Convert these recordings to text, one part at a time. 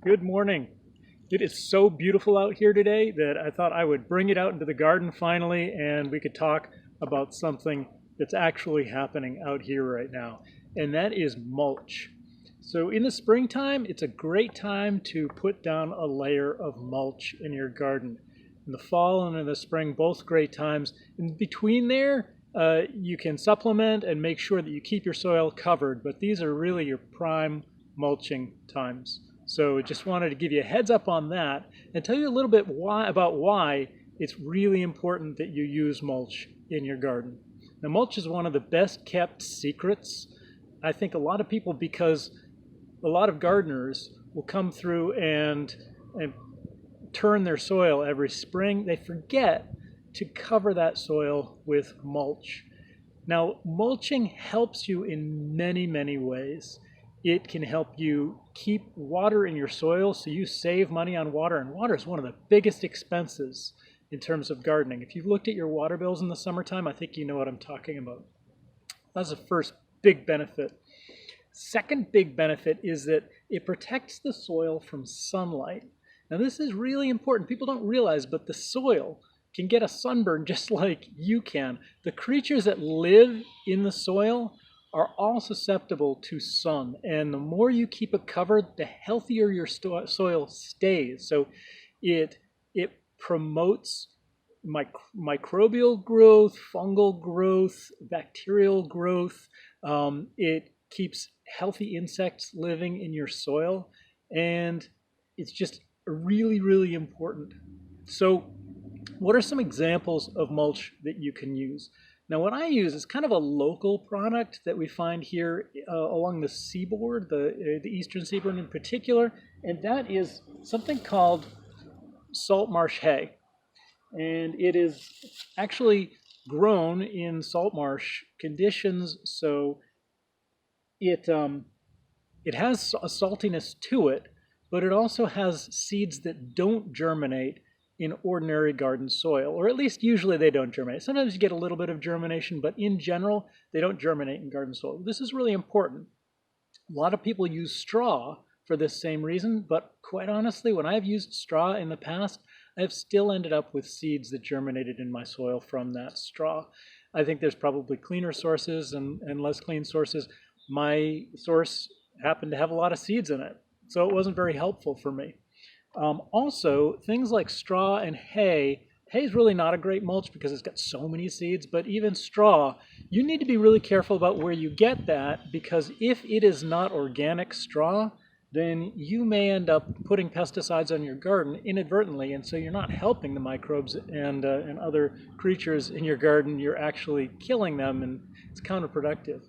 Good morning. It is so beautiful out here today that I thought I would bring it out into the garden finally and we could talk about something that's actually happening out here right now, and that is mulch. So in the springtime, it's a great time to put down a layer of mulch in your garden. In the fall and in the spring, both great times. In between there, you can supplement and make sure that you keep your soil covered, but these are really your prime mulching times. So just wanted to give you a heads up on that and tell you a little bit about why it's really important that you use mulch in your garden. Now, mulch is one of the best kept secrets. I think a lot of people, because a lot of gardeners will come through and turn their soil every spring, they forget to cover that soil with mulch. Now, mulching helps you in many, many ways. It can help you keep water in your soil so you save money on water, and water is one of the biggest expenses in terms of gardening. If you've looked at your water bills in the summertime, I think you know what I'm talking about. That's the first big benefit. Second big benefit is that it protects the soil from sunlight. Now, this is really important. People don't realize, but the soil can get a sunburn just like you can. The creatures that live in the soil are all susceptible to sun, and the more you keep it covered, the healthier your soil stays. So it promotes microbial growth, fungal growth, bacterial growth. It keeps healthy insects living in your soil, and it's just really, really important. So what are some examples of mulch that you can use? Now, what I use is kind of a local product that we find here along the seaboard, the eastern seaboard in particular, and that is something called salt marsh hay. And it is actually grown in salt marsh conditions, so it has a saltiness to it, but it also has seeds that don't germinate in ordinary garden soil, or at least usually they don't germinate. Sometimes you get a little bit of germination, but in general, they don't germinate in garden soil. This is really important. A lot of people use straw for this same reason, but quite honestly, when I've used straw in the past, I've still ended up with seeds that germinated in my soil from that straw. I think there's probably cleaner sources and less clean sources. My source happened to have a lot of seeds in it, so it wasn't very helpful for me. Also, things like straw and hay. Hay is really not a great mulch because it's got so many seeds, but even straw, you need to be really careful about where you get that, because if it is not organic straw, then you may end up putting pesticides on your garden inadvertently, and so you're not helping the microbes and other creatures in your garden. You're actually killing them, and it's counterproductive.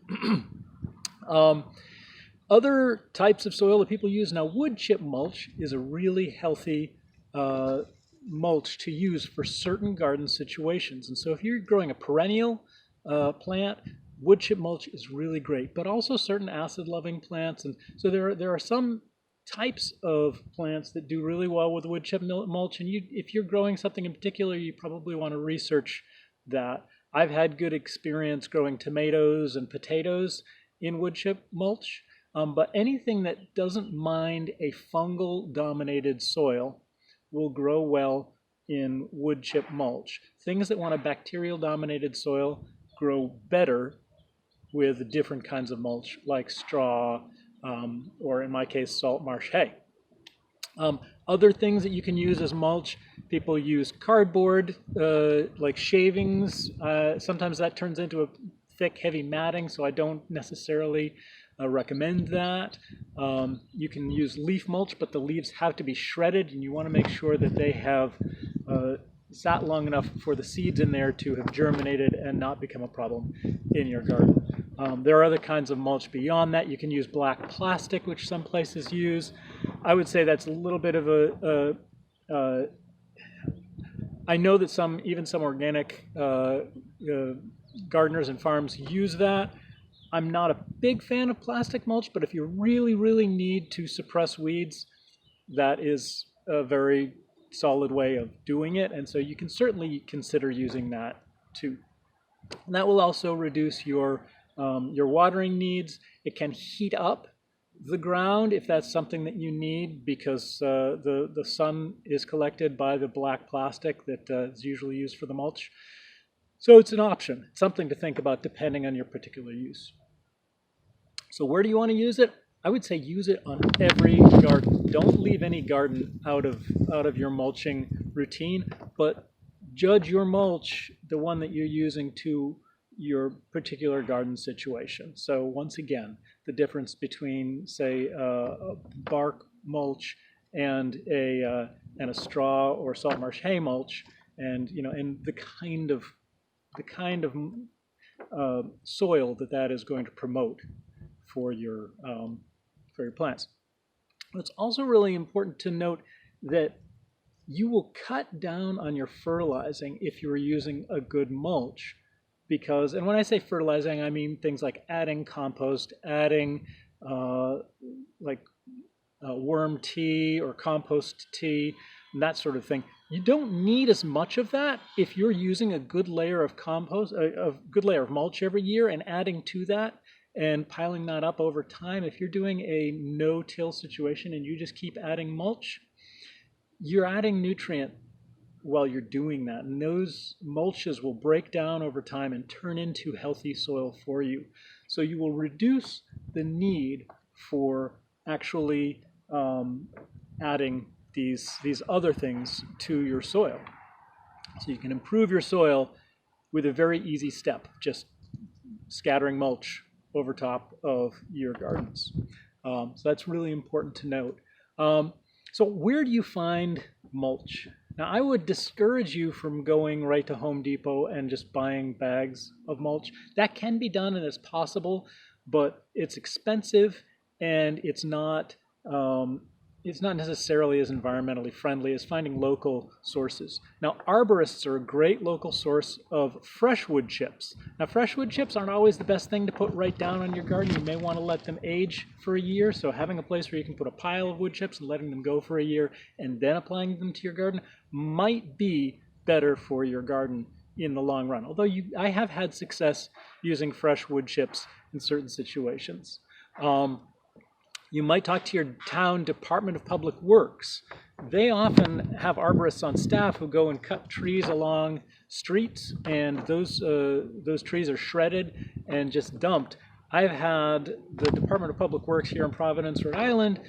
Other types of soil that people use now, woodchip mulch is a really healthy mulch to use for certain garden situations. And so if you're growing a perennial plant, woodchip mulch is really great, but also certain acid-loving plants. And so there are some types of plants that do really well with woodchip mulch, and if you're growing something in particular, you probably want to research that. I've had good experience growing tomatoes and potatoes in woodchip mulch. But anything that doesn't mind a fungal-dominated soil will grow well in woodchip mulch. Things that want a bacterial-dominated soil grow better with different kinds of mulch, like straw, or in my case, salt marsh hay. Other things that you can use as mulch, people use cardboard, like shavings. Sometimes that turns into a thick, heavy matting, so I don't necessarily recommend that. You can use leaf mulch, but the leaves have to be shredded, and you want to make sure that they have sat long enough for the seeds in there to have germinated and not become a problem in your garden. There are other kinds of mulch beyond that. You can use black plastic, which some places use. I would say that's a little bit of I know that even some organic gardeners and farms use that. I'm not a big fan of plastic mulch, but if you really, really need to suppress weeds, that is a very solid way of doing it. And so you can certainly consider using that too. And that will also reduce your watering needs. It can heat up the ground if that's something that you need, because the sun is collected by the black plastic that is usually used for the mulch. So it's an option. It's something to think about depending on your particular use. So where do you want to use it? I would say use it on every garden. Don't leave any garden out of your mulching routine, but judge your mulch, the one that you're using, to your particular garden situation. So once again, the difference between, say, a bark mulch and a straw or salt marsh hay mulch, and the kind of soil that is going to promote for your plants. It's also really important to note that you will cut down on your fertilizing if you're using a good mulch, because, and when I say fertilizing, I mean things like adding compost, adding worm tea or compost tea, and that sort of thing. You don't need as much of that if you're using a good layer of compost, a good layer of mulch every year, and adding to that and piling that up over time. If you're doing a no-till situation and you just keep adding mulch, you're adding nutrient while you're doing that. And those mulches will break down over time and turn into healthy soil for you. So you will reduce the need for actually adding these other things to your soil. So you can improve your soil with a very easy step, just scattering mulch over top of your gardens. So that's really important to note. So where do you find mulch? Now, I would discourage you from going right to Home Depot and just buying bags of mulch. That can be done and it's possible, but it's expensive and it's not necessarily as environmentally friendly as finding local sources. Now, arborists are a great local source of fresh wood chips. Now, fresh wood chips aren't always the best thing to put right down on your garden. You may want to let them age for a year. So having a place where you can put a pile of wood chips and letting them go for a year and then applying them to your garden might be better for your garden in the long run. Although I have had success using fresh wood chips in certain situations. You might talk to your town Department of Public Works. They often have arborists on staff who go and cut trees along streets, and those trees are shredded and just dumped. I've had the Department of Public Works here in Providence, Rhode Island,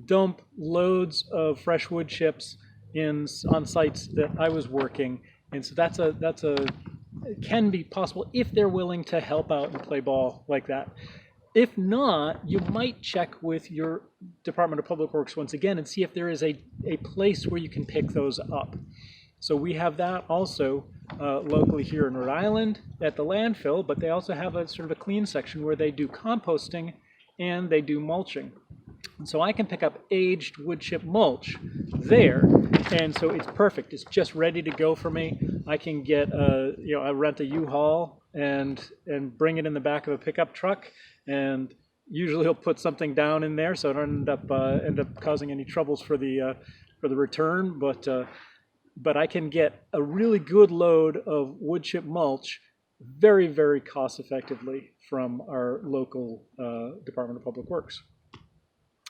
dump loads of fresh wood chips on sites that I was working, and so that's it can be possible if they're willing to help out and play ball like that. If not, you might check with your Department of Public Works once again and see if there is a place where you can pick those up. So we have that also locally here in Rhode Island at the landfill, but they also have a sort of a clean section where they do composting and they do mulching. And so I can pick up aged wood chip mulch there, and so it's perfect. It's just ready to go for me. I can get I rent a U-Haul and bring it in the back of a pickup truck, and usually he'll put something down in there so I don't end up causing any troubles for the return. But I can get a really good load of wood chip mulch very, very cost effectively from our local Department of Public Works.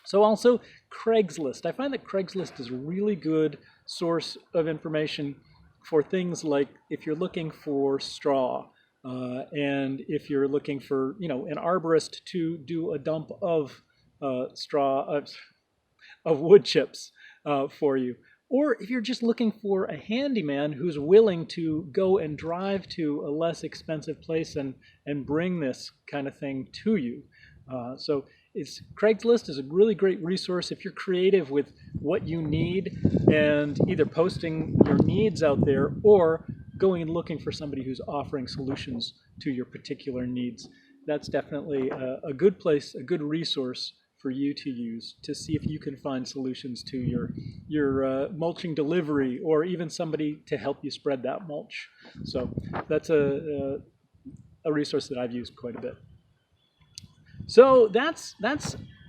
So also Craigslist. I find that Craigslist is a really good source of information for things like if you're looking for straw, and if you're looking for an arborist to do a dump of straw of wood chips for you, or if you're just looking for a handyman who's willing to go and drive to a less expensive place and bring this kind of thing to you. So Craigslist is a really great resource if you're creative with what you need and either posting your needs out there or going and looking for somebody who's offering solutions to your particular needs. That's definitely a good place, a good resource for you to use to see if you can find solutions to your mulching delivery, or even somebody to help you spread that mulch. So that's a resource that I've used quite a bit. So that's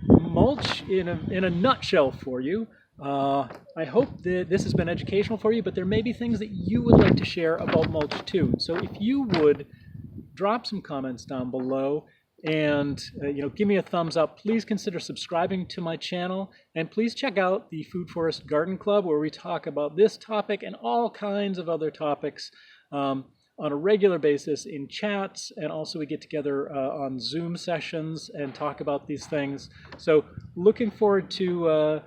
mulch in a nutshell for you. I hope that this has been educational for you, but there may be things that you would like to share about mulch too. So if you would drop some comments down below And give me a thumbs up. Please consider subscribing to my channel, and please check out the Food Forest Garden Club, where we talk about this topic and all kinds of other topics on a regular basis in chats, and also we get together on Zoom sessions and talk about these things. So looking forward to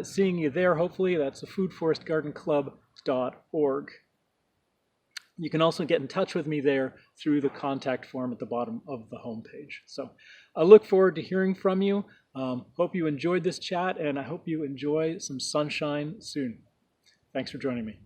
seeing you there. Hopefully, that's the foodforestgardenclub.org. You can also get in touch with me there through the contact form at the bottom of the homepage. So I look forward to hearing from you. Hope you enjoyed this chat, and I hope you enjoy some sunshine soon. Thanks for joining me.